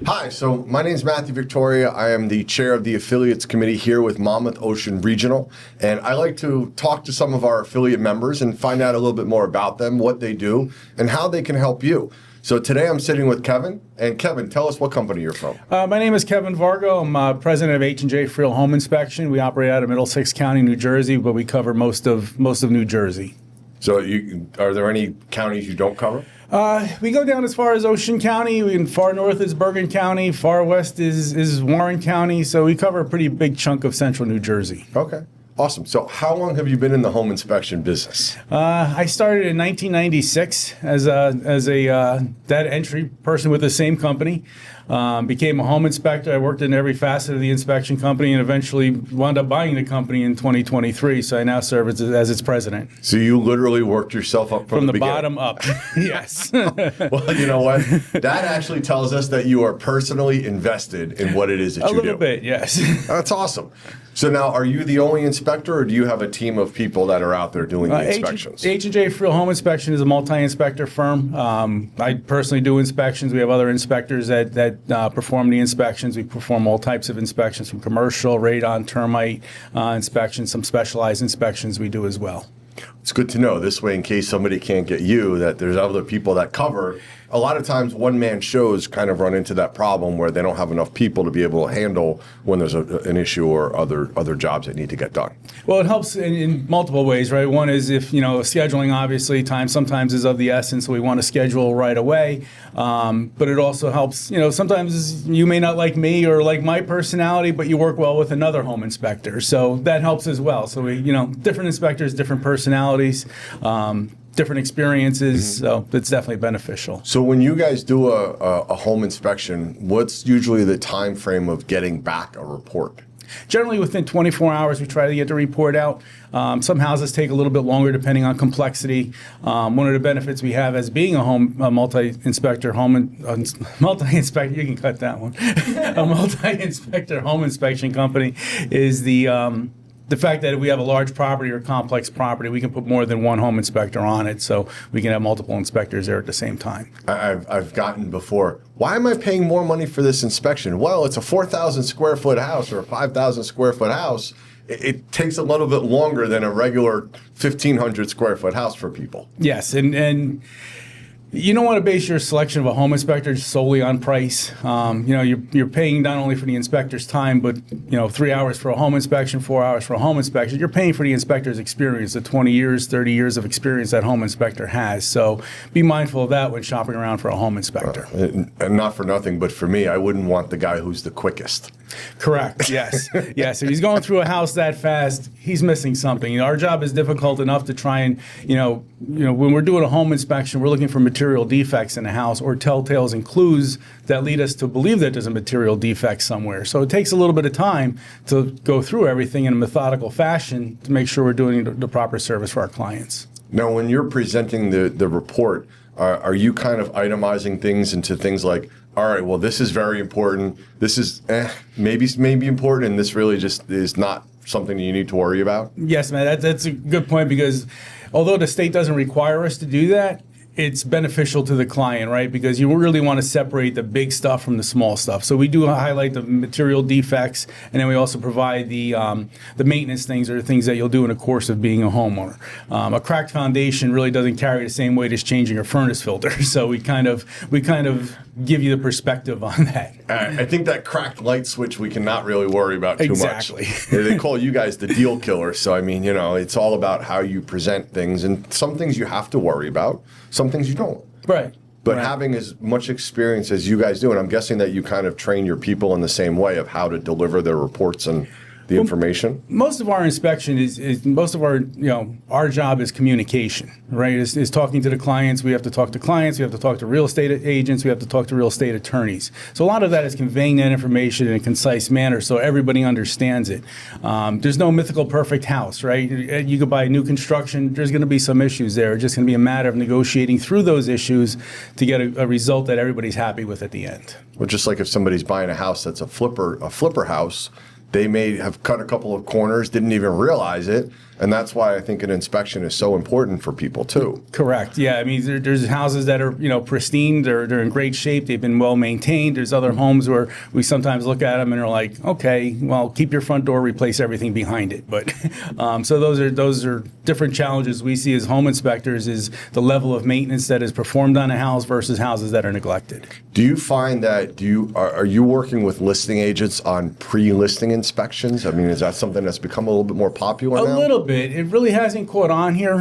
Hi, so my name is Matthew Victoria. I am the chair of the affiliates committee here with Monmouth Ocean Regional, and I like to talk to some of our affiliate members and find out a little bit more about them, what they do, and how they can help you. So today I'm sitting with Kevin, and Kevin, tell us what company you're from. My name is Kevin Vargo. I'm president of H&J Friel Home Inspection. We operate out of Middlesex County, New Jersey, but we cover most of New Jersey. So are there any counties you don't cover? We go down as far as Ocean County. Far north is Bergen County. Far west is Warren County. So we cover a pretty big chunk of central New Jersey. Okay. Awesome. So how long have you been in the home inspection business? I started in 1996 as a data entry person with the same company. Became a home inspector. I worked in every facet of the inspection company and eventually wound up buying the company in 2023. So I now serve as its president. So you literally worked yourself up from the beginning. Bottom up. Yes. Well, you know what? That actually tells us that you are personally invested in what it is that you do. A little bit, yes. That's awesome. So now, are you the only inspector, or do you have a team of people that are out there doing the inspections? H&J Friel Home Inspection is a multi-inspector firm. I personally do inspections. We have other inspectors that perform the inspections. We perform all types of inspections, from commercial, radon, termite inspections, some specialized inspections we do as well. It's good to know. This way, in case somebody can't get you, that there's other people that cover. A lot of times, one-man shows kind of run into that problem where they don't have enough people to be able to handle when there's an issue or other jobs that need to get done. Well, it helps in multiple ways, right? One is if, scheduling, obviously, time sometimes is of the essence, so we want to schedule right away. But it also helps, sometimes you may not like me or like my personality, but you work well with another home inspector. So that helps as well. So we, different inspectors, different personalities, different experiences, so it's definitely beneficial. So when you guys do a home inspection, what's usually the time frame of getting back a report? Generally within 24 hours, we try to get the report out. Some houses take a little bit longer depending on complexity. One of the benefits we have as being a multi-inspector, you can cut that one, a multi-inspector home inspection company is the fact that if we have a large property or complex property, we can put more than one home inspector on it, so we can have multiple inspectors there at the same time. I've gotten before, why am I paying more money for this inspection? Well, it's a 4,000 square foot house or a 5,000 square foot house. It takes a little bit longer than a regular 1,500 square foot house for people. Yes, and you don't want to base your selection of a home inspector solely on price. You're paying not only for the inspector's time, but 3 hours for a home inspection, 4 hours for a home inspection. You're paying for the inspector's experience, the 20 years, 30 years of experience that home inspector has. So be mindful of that when shopping around for a home inspector. And not for nothing, but for me, I wouldn't want the guy who's the quickest. Correct. Yes. Yes. If he's going through a house that fast, he's missing something. Our job is difficult enough to try and, when we're doing a home inspection, we're looking for material defects in the house or telltales and clues that lead us to believe that there's a material defect somewhere. So it takes a little bit of time to go through everything in a methodical fashion to make sure we're doing the proper service for our clients. Now, when you're presenting the report, are you kind of itemizing things into things like, all right, well, this is very important. This is maybe important, and this really just is not something you need to worry about? Yes, man, that's a good point, because although the state doesn't require us to do that, it's beneficial to the client, right? Because you really want to separate the big stuff from the small stuff. So we do highlight the material defects, and then we also provide the maintenance things, or the things that you'll do in the course of being a homeowner. A cracked foundation really doesn't carry the same weight as changing a furnace filter. So we kind of give you the perspective on that. I think that cracked light switch we cannot really worry about too exactly. much. They call you guys the deal killer. So I mean, it's all about how you present things, and some things you have to worry about, some things you don't. Right. But having as much experience as you guys do, and I'm guessing that you kind of train your people in the same way of how to deliver their reports and the information? Most of our inspection is most of our, our job is communication, right? Is talking to the clients. We have to talk to clients. We have to talk to real estate agents. We have to talk to real estate attorneys. So a lot of that is conveying that information in a concise manner so everybody understands it. There's no mythical perfect house, right? You could buy new construction. There's going to be some issues there. It's just going to be a matter of negotiating through those issues to get a result that everybody's happy with at the end. Well, just like if somebody's buying a house that's a flipper house, they may have cut a couple of corners, didn't even realize it, And that's why I think an inspection is so important for people too. Correct. Yeah. I mean, there's houses that are, pristine. They're in great shape. They've been well maintained. There's other homes where we sometimes look at them and are like, okay, well, keep your front door, replace everything behind it. But so those are different challenges we see as home inspectors, is the level of maintenance that is performed on a house versus houses that are neglected. Do you find that are you working with listing agents on pre-listing inspections? I mean, is that something that's become a little bit more popular now? A little bit. It really hasn't caught on here.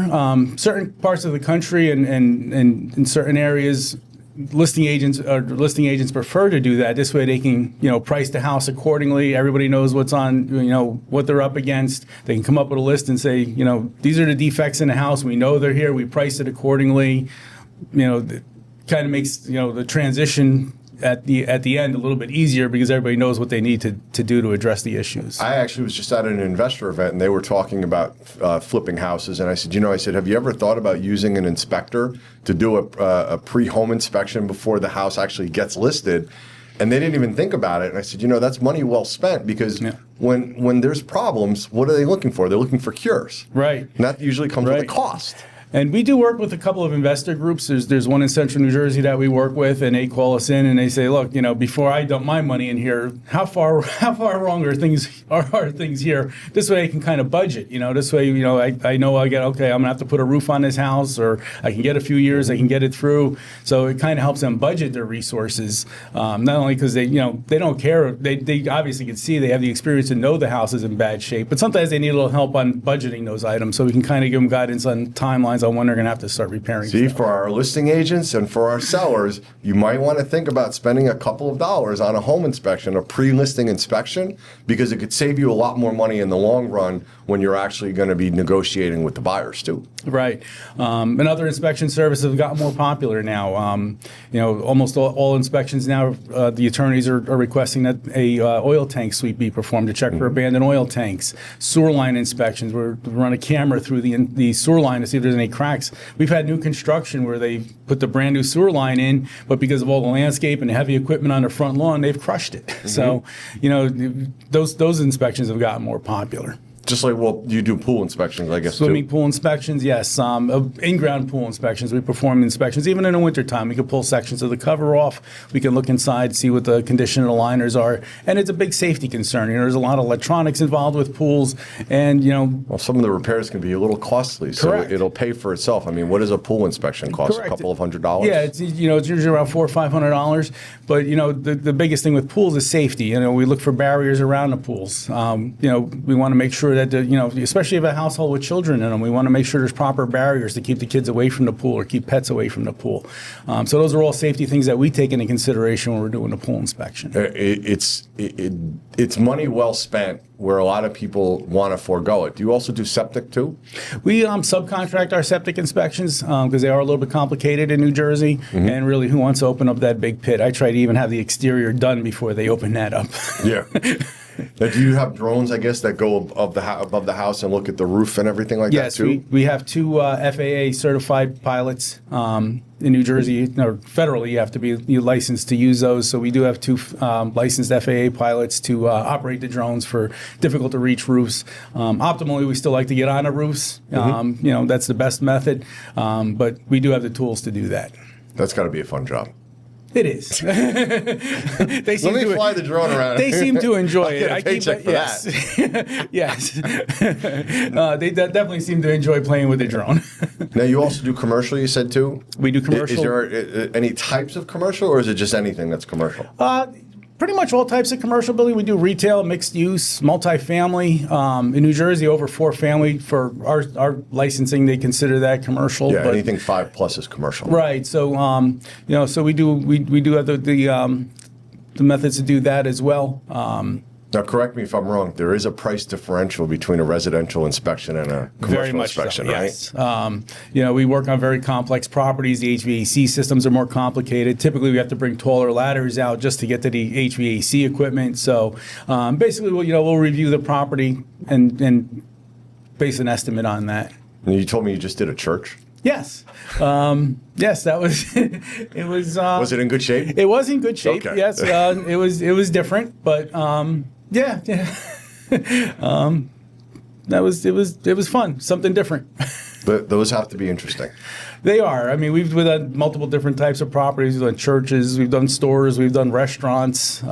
Certain parts of the country and in certain areas, listing agents prefer to do that. This way they can, price the house accordingly. Everybody knows what's on, what they're up against. They can come up with a list and say, these are the defects in the house. We know they're here. We price it accordingly. It kind of makes, the transition at the end a little bit easier, because everybody knows what they need to do to address the issues. I actually was just at an investor event and they were talking about flipping houses, and I said, have you ever thought about using an inspector to do a pre-home inspection before the house actually gets listed? And they didn't even think about it. And I said, that's money well spent, because when there's problems, what are they looking for? They're looking for cures. Right. And that usually comes with a cost. And we do work with a couple of investor groups. There's one in Central New Jersey that we work with, and they call us in and they say, look, before I dump my money in here, how far wrong are things here? This way I can kind of budget. This way, I know I'm gonna have to put a roof on this house, or I can get a few years, I can get it through. So it kind of helps them budget their resources. Not only because they don't care, they obviously can see they have the experience to know the house is in bad shape, but sometimes they need a little help on budgeting those items, so we can kind of give them guidance on timelines on when they're going to have to start repairing stuff. stuff. For our listing agents and for our sellers, you might want to think about spending a couple of dollars on a home inspection, a pre-listing inspection, because it could save you a lot more money in the long run when you're actually going to be negotiating with the buyers too. Right. And other inspection services have gotten more popular now. Almost all inspections now, the attorneys are requesting that a oil tank sweep be performed to check for abandoned oil tanks. Sewer line inspections, we run a camera through the sewer line to see if there's any cracks. We've had new construction where they put the brand new sewer line in, but because of all the landscape and the heavy equipment on the front lawn, they've crushed it. So, those inspections have gotten more popular. Just like, you do pool inspections, I guess, Swimming pool inspections, yes. In-ground pool inspections, we perform inspections. Even in the wintertime, we can pull sections of the cover off. We can look inside, see what the condition of the liners are. And it's a big safety concern. There's a lot of electronics involved with pools. And, Well, some of the repairs can be a little costly, so it'll pay for itself. I mean, what does a pool inspection cost? Correct. A couple of $100s? Yeah, it's usually around $400 or $500. But, the biggest thing with pools is safety. We look for barriers around the pools. We want to make sure that, especially if a household with children in them, we want to make sure there's proper barriers to keep the kids away from the pool or keep pets away from the pool. So those are all safety things that we take into consideration when we're doing a pool inspection. It's money well spent where a lot of people want to forego it. Do you also do septic too? We subcontract our septic inspections because they are a little bit complicated in New Jersey. And really, who wants to open up that big pit? I try to even have the exterior done before they open that up. Yeah. Now, do you have drones, I guess, that go above the house and look at the roof and everything like that too? Yes, we have two FAA certified pilots in New Jersey. Or federally, you have to be licensed to use those. So we do have two licensed FAA pilots to operate the drones for difficult to reach roofs. Optimally, we still like to get on the roofs. That's the best method. But we do have the tools to do that. That's got to be a fun job. It is. Let me fly the drone around. They seem to enjoy it. I get a paycheck for that. Yes. They definitely seem to enjoy playing with the drone. Now, you also do commercial, you said, too? We do commercial. Is there any types of commercial, or is it just anything that's commercial? Pretty much all types of commercial building. We do retail, mixed use, multifamily. In New Jersey, over 4 family. For our licensing, they consider that commercial. Yeah, anything 5+ is commercial. Right. So, so we do have the methods to do that as well. Now, correct me if I'm wrong. There is a price differential between a residential inspection and a commercial inspection, so, right? Yes. We work on very complex properties. The HVAC systems are more complicated. Typically, we have to bring taller ladders out just to get to the HVAC equipment. So, basically, we'll review the property and base an estimate on that. And you told me you just did a church? Yes. Yes, that was. It was. Was it in good shape? It was in good shape. Okay. Yes. It was different, but. Yeah. it was fun, something different. But those have to be interesting. They are. I mean, we've done multiple different types of properties. We've done churches, we've done stores, we've done restaurants.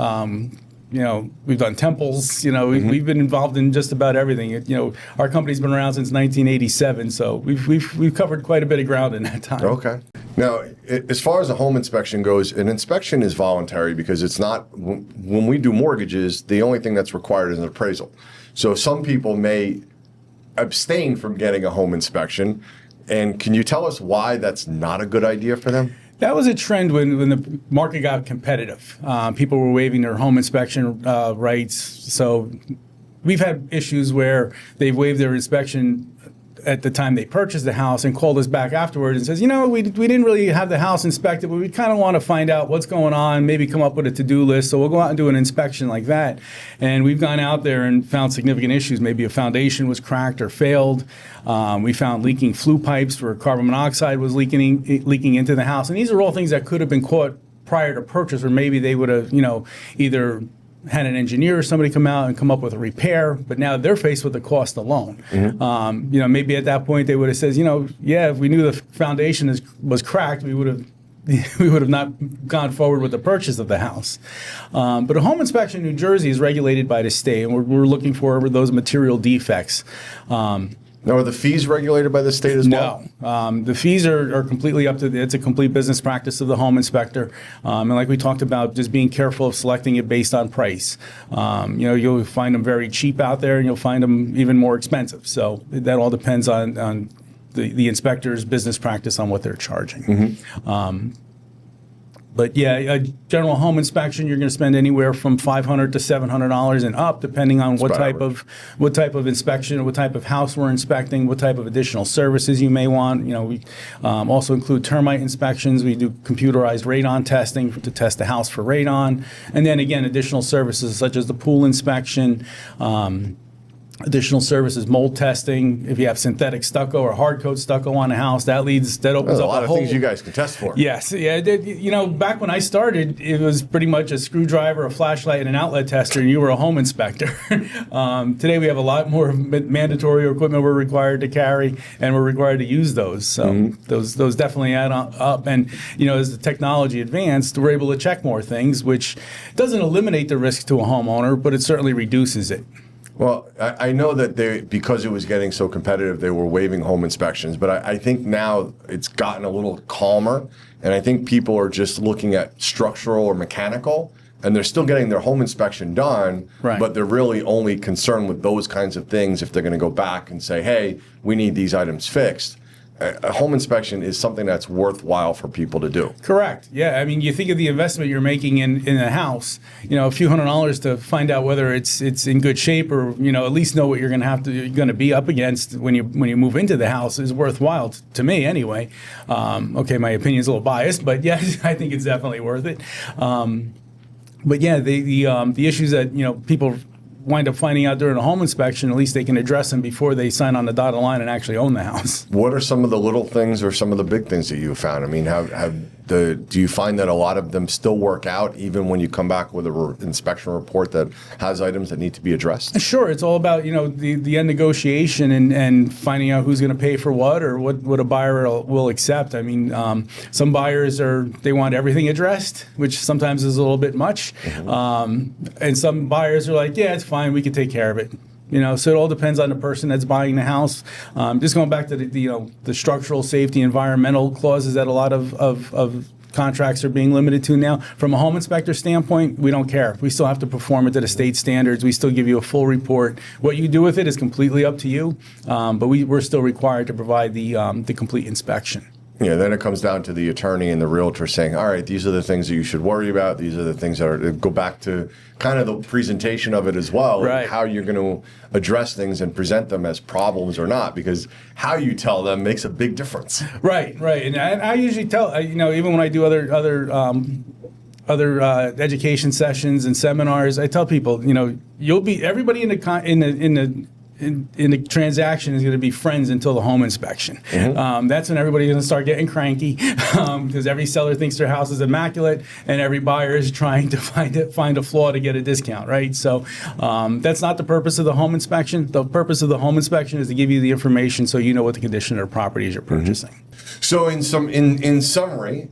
We've done temples. We've been involved in just about everything. Our company's been around since 1987, so we've covered quite a bit of ground in that time. Okay. Now, as far as a home inspection goes, an inspection is voluntary because it's not, when we do mortgages, the only thing that's required is an appraisal. So some people may abstain from getting a home inspection. And can you tell us why that's not a good idea for them? That was a trend when the market got competitive. People were waiving their home inspection rights. So we've had issues where they've waived their inspection at the time they purchased the house and called us back afterwards and says, we didn't really have the house inspected, but we kind of want to find out what's going on, maybe come up with a to-do list. So we'll go out and do an inspection like that. And we've gone out there and found significant issues. Maybe a foundation was cracked or failed. We found leaking flue pipes where carbon monoxide was leaking into the house. And these are all things that could have been caught prior to purchase, or maybe they would have, either had an engineer or somebody come out and come up with a repair, but now they're faced with the cost alone. Mm-hmm. Maybe at that point they would have said, if we knew the foundation was cracked, we would have not gone forward with the purchase of the house. But a home inspection in New Jersey is regulated by the state, and we're looking for those material defects. Now, are the fees regulated by the state as well? No. The fees are completely up to it's a complete business practice of the home inspector. And like we talked about, just being careful of selecting it based on price. You'll find them very cheap out there, and you'll find them even more expensive. So that all depends on the inspector's business practice on what they're charging. Mm-hmm. But yeah, a general home inspection, you're going to spend anywhere from $500 to $700 and up, depending on what type of inspection, what type of house we're inspecting, what type of additional services you may want. We also include termite inspections. We do computerized radon testing to test the house for radon, and then again, additional services such as the pool inspection. Additional services, mold testing. If you have synthetic stucco or hard coat stucco on a house, that opens up a lot of things you guys can test for. Yes, yeah. Back when I started, it was pretty much a screwdriver, a flashlight, and an outlet tester, and you were a home inspector. Today, we have a lot more mandatory equipment we're required to carry, and we're required to use those. So those definitely add up. And as the technology advanced, we're able to check more things, which doesn't eliminate the risk to a homeowner, but it certainly reduces it. Well, I know that because it was getting so competitive, they were waiving home inspections. But I think now it's gotten a little calmer. And I think people are just looking at structural or mechanical. And they're still getting their home inspection done. Right. But they're really only concerned with those kinds of things if they're going to go back and say, hey, we need these items fixed. A home inspection is something that's worthwhile for people to do. Correct. Yeah. I mean, you think of the investment you're making in a house, a few $100s to find out whether it's in good shape, or, at least know what you're going to be up against when you move into the house is worthwhile to me anyway. Okay. My opinion's a little biased, but yeah, I think it's definitely worth it. But yeah, the issues that, people wind up finding out during a home inspection, at least they can address them before they sign on the dotted line and actually own the house. What are some of the little things or some of the big things that you found? I mean, do you find that a lot of them still work out even when you come back with an inspection report that has items that need to be addressed? Sure. It's all about, the end negotiation and finding out who's going to pay for what, or what a buyer will accept. I mean, some buyers they want everything addressed, which sometimes is a little bit much. Mm-hmm. And some buyers are like, yeah, it's fine. We can take care of it. So it all depends on the person that's buying the house. Just going back to the structural safety, environmental clauses that a lot of contracts are being limited to now. From a home inspector standpoint, we don't care. We still have to perform it to the state standards. We still give you a full report. What you do with it is completely up to you, but we're still required to provide the complete inspection. Yeah, then it comes down to the attorney and the realtor saying, all right, these are the things that you should worry about. These are the things that go back to kind of the presentation of it as well, right. How you're going to address things and present them as problems or not, because how you tell them makes a big difference. Right. And I usually tell, even when I do other education sessions and seminars, I tell people, everybody in in the transaction is going to be friends until the home inspection. That's when everybody's going to start getting cranky because every seller thinks their house is immaculate and every buyer is trying to find a flaw to get a discount, right? So that's not the purpose of the home inspection. The purpose of the home inspection is to give you the information so you know what the condition of the property is you're purchasing. So in summary,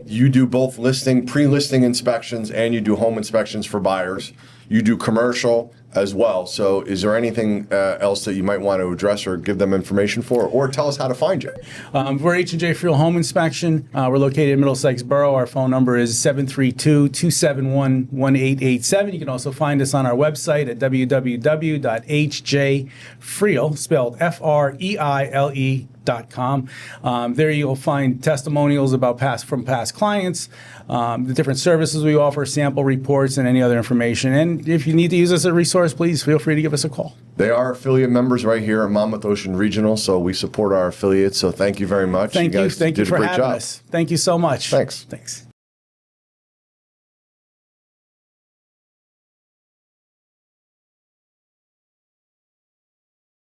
you do both pre-listing inspections, and you do home inspections for buyers. You do commercial as well. So is there anything else that you might want to address or give them information for, or tell us how to find you? We're H&J Friel Home Inspection. We're located in Middlesex Borough. Our phone number is 732-271-1887. You can also find us on our website at www.hjfriel, spelled Freile.com. There you'll find testimonials from past clients, the different services we offer, sample reports, and any other information. And if you need to use us as a resource, please feel free to give us a call. They are affiliate members right here at Monmouth Ocean Regional, so we support our affiliates. So thank you very much. Thank you. Thank you for having job. us. Thank you so much. Thanks. Thanks.